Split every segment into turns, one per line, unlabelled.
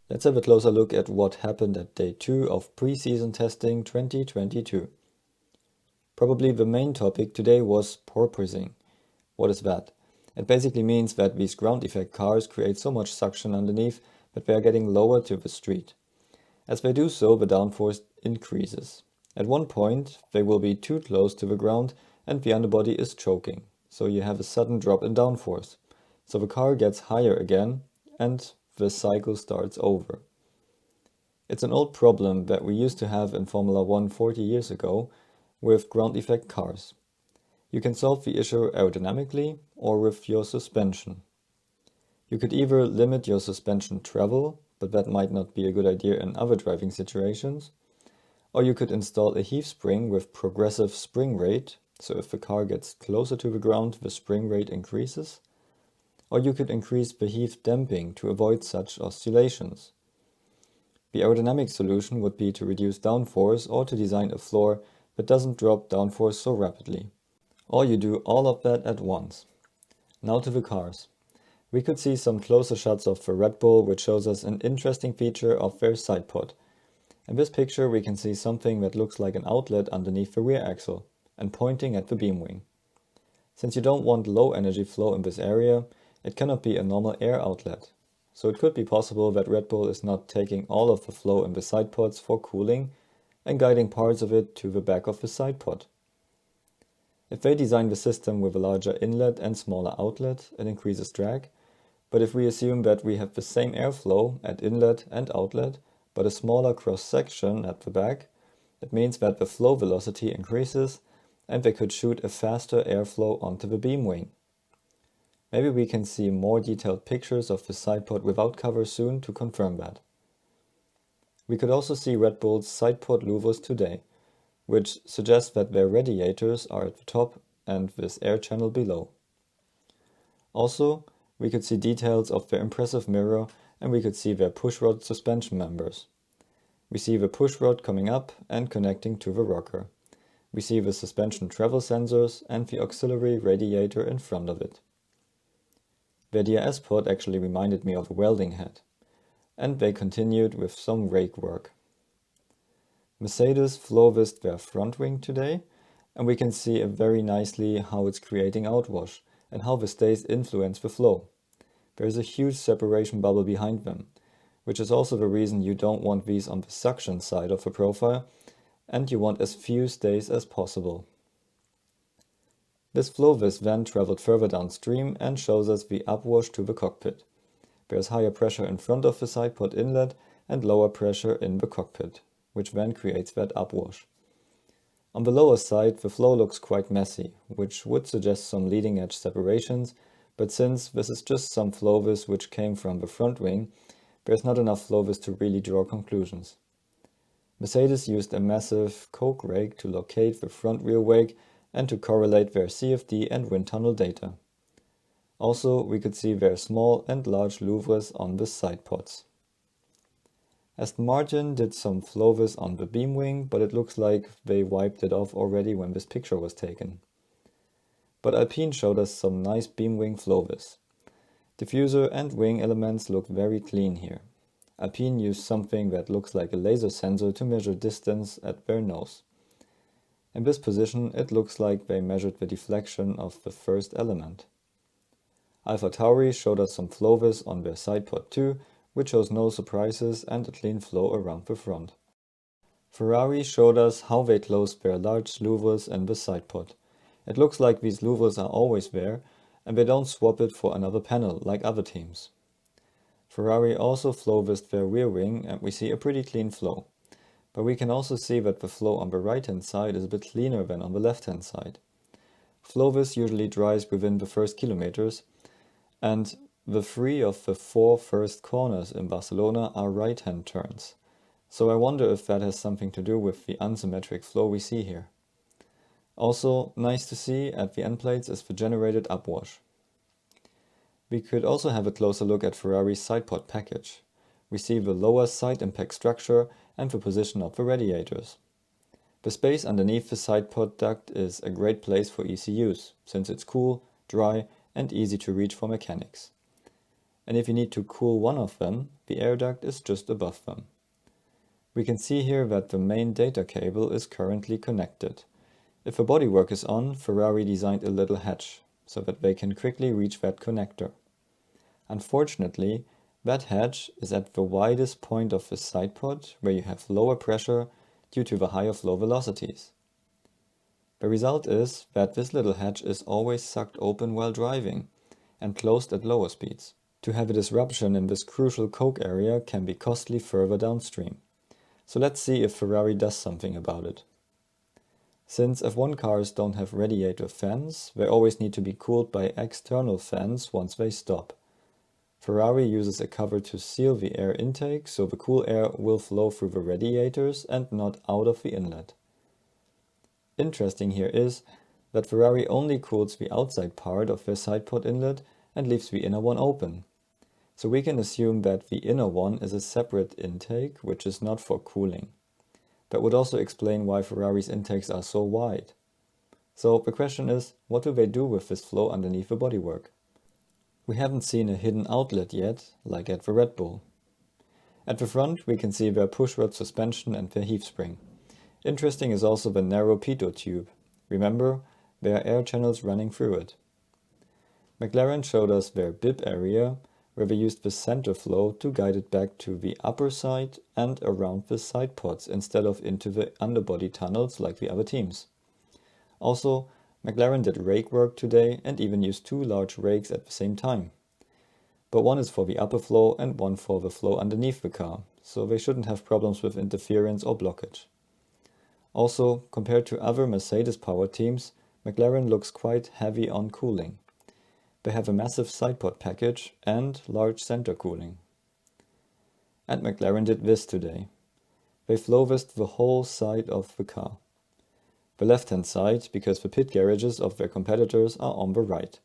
Let's have a closer look at what happened at day 2 of pre-season testing 2022. Probably the main topic today was porpoising. What is that? It basically means that these ground effect cars create so much suction underneath that they are getting lower to the street. As they do so, the downforce increases. At one point, they will be too close to the ground and the underbody is choking, so you have a sudden drop in downforce. So the car gets higher again and the cycle starts over. It's an old problem that we used to have in Formula 1 40 years ago with ground effect cars. You can solve the issue aerodynamically or with your suspension. You could either limit your suspension travel, but that might not be a good idea in other driving situations, or you could install a heave spring with progressive spring rate, so if the car gets closer to the ground, the spring rate increases, or you could increase the heave damping to avoid such oscillations. The aerodynamic solution would be to reduce downforce or to design a floor that doesn't drop downforce so rapidly. Or you do all of that at once. Now to the cars. We could see some closer shots of the Red Bull, which shows us an interesting feature of their side pod. In this picture we can see something that looks like an outlet underneath the rear axle and pointing at the beam wing. Since you don't want low energy flow in this area, it cannot be a normal air outlet. So it could be possible that Red Bull is not taking all of the flow in the side pods for cooling and guiding parts of it to the back of the side pod. If they design the system with a larger inlet and smaller outlet, it increases drag, but if we assume that we have the same airflow at inlet and outlet, but a smaller cross-section at the back, it means that the flow velocity increases and they could shoot a faster airflow onto the beam wing. Maybe we can see more detailed pictures of the side pod without cover soon to confirm that. We could also see Red Bull's side pod louvers today, which suggests that their radiators are at the top and this air channel below. Also, we could see details of their impressive mirror and we could see their pushrod suspension members. We see the pushrod coming up and connecting to the rocker. We see the suspension travel sensors and the auxiliary radiator in front of it. Their DRS pod actually reminded me of a welding head. And they continued with some rake work. Mercedes flow-vised their front wing today, and we can see very nicely how it's creating outwash and how the stays influence the flow. There is a huge separation bubble behind them, which is also the reason you don't want these on the suction side of the profile, and you want as few stays as possible. This flow-vis then traveled further downstream and shows us the upwash to the cockpit. There is higher pressure in front of the side pod inlet and lower pressure in the cockpit, which then creates that upwash. On the lower side, the flow looks quite messy, which would suggest some leading edge separations, but since this is just some flow-vis which came from the front wing, there's not enough flow-vis to really draw conclusions. Mercedes used a massive coke rake to locate the front rear wake and to correlate their CFD and wind tunnel data. Also, we could see their small and large louvres on the side pods. Aston Martin did some flow-vis on the beam wing, but it looks like they wiped it off already when this picture was taken. But Alpine showed us some nice beam wing flow-vis. Diffuser and wing elements look very clean here. Alpine used something that looks like a laser sensor to measure distance at their nose. In this position, it looks like they measured the deflection of the first element. AlphaTauri showed us some flow-vis on their side pod too, which shows no surprises and a clean flow around the front. Ferrari showed us how they closed their large louvers in the side pod. It looks like these louvers are always there, and they don't swap it for another panel like other teams. Ferrari also flow-vised their rear wing and we see a pretty clean flow. But we can also see that the flow on the right-hand side is a bit cleaner than on the left-hand side. Flow-vis usually dries within the first kilometers, and the 3 of the 4 first corners in Barcelona are right-hand turns. So I wonder if that has something to do with the unsymmetric flow we see here. Also, nice to see at the end plates is the generated upwash. We could also have a closer look at Ferrari's side pod package. We see the lower side impact structure and the position of the radiators. The space underneath the side pod duct is a great place for ECUs, since it's cool, dry, and easy to reach for mechanics. and if you need to cool one of them, the air duct is just above them. We can see here that the main data cable is currently connected. If the bodywork is on, Ferrari designed a little hatch, so that they can quickly reach that connector. Unfortunately, that hatch is at the widest point of the side pod, where you have lower pressure due to the higher flow velocities. The result is that this little hatch is always sucked open while driving, and closed at lower speeds. To have a disruption in this crucial coke area can be costly further downstream. So let's see if Ferrari does something about it. Since F1 cars don't have radiator fans, they always need to be cooled by external fans once they stop. Ferrari uses a cover to seal the air intake, so the cool air will flow through the radiators and not out of the inlet. Interesting here is that Ferrari only cools the outside part of their side pod inlet and leaves the inner one open. So we can assume that the inner one is a separate intake, which is not for cooling. That would also explain why Ferrari's intakes are so wide. So the question is, what do they do with this flow underneath the bodywork? We haven't seen a hidden outlet yet, like at the Red Bull. At the front we can see their pushrod suspension and their heave spring. Interesting is also the narrow pitot tube. Remember, there are air channels running through it. McLaren showed us their bib area, where they used the center flow to guide it back to the upper side and around the side pods instead of into the underbody tunnels like the other teams. Also, McLaren did rake work today and even used 2 large rakes at the same time. But one is for the upper flow and one for the flow underneath the car, so they shouldn't have problems with interference or blockage. Also, compared to other Mercedes power teams, McLaren looks quite heavy on cooling. They have a massive side pod package and large center cooling. And McLaren did this today. They flow visted the whole side of the car. The left-hand side, because the pit garages of their competitors are on the right,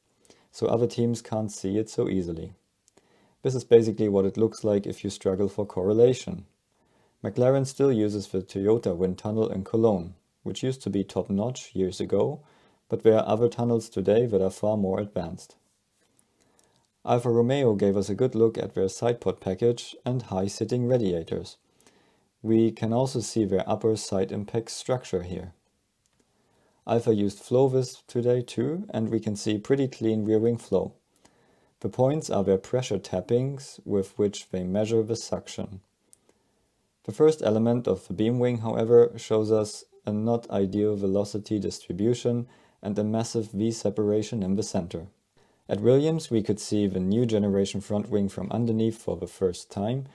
so other teams can't see it so easily. This is basically what it looks like if you struggle for correlation. McLaren still uses the Toyota wind tunnel in Cologne, which used to be top-notch years ago, but there are other tunnels today that are far more advanced. Alfa Romeo gave us a good look at their side pod package and high-sitting radiators. We can also see their upper side impact structure here. Alfa used FlowVis today too, and we can see pretty clean rear wing flow. The points are their pressure tappings with which they measure the suction. The first element of the beam wing, however, shows us a not ideal velocity distribution and a massive V separation in the center. At Williams we could see the new generation front wing from underneath for the first time,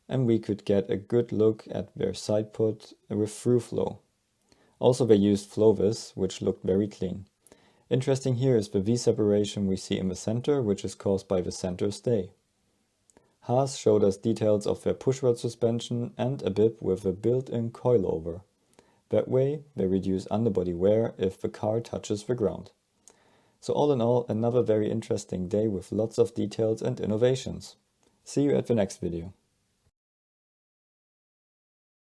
and we could get a good look at their side pod with through flow. Also they used FlowVis, which looked very clean. Interesting here is the V separation we see in the center, which is caused by the center stay. Haas showed us details of their pushrod suspension and a bib with a built-in coilover. That way they reduce underbody wear if the car touches the ground. So all in all, another very interesting day with lots of details and innovations. See you at the next video.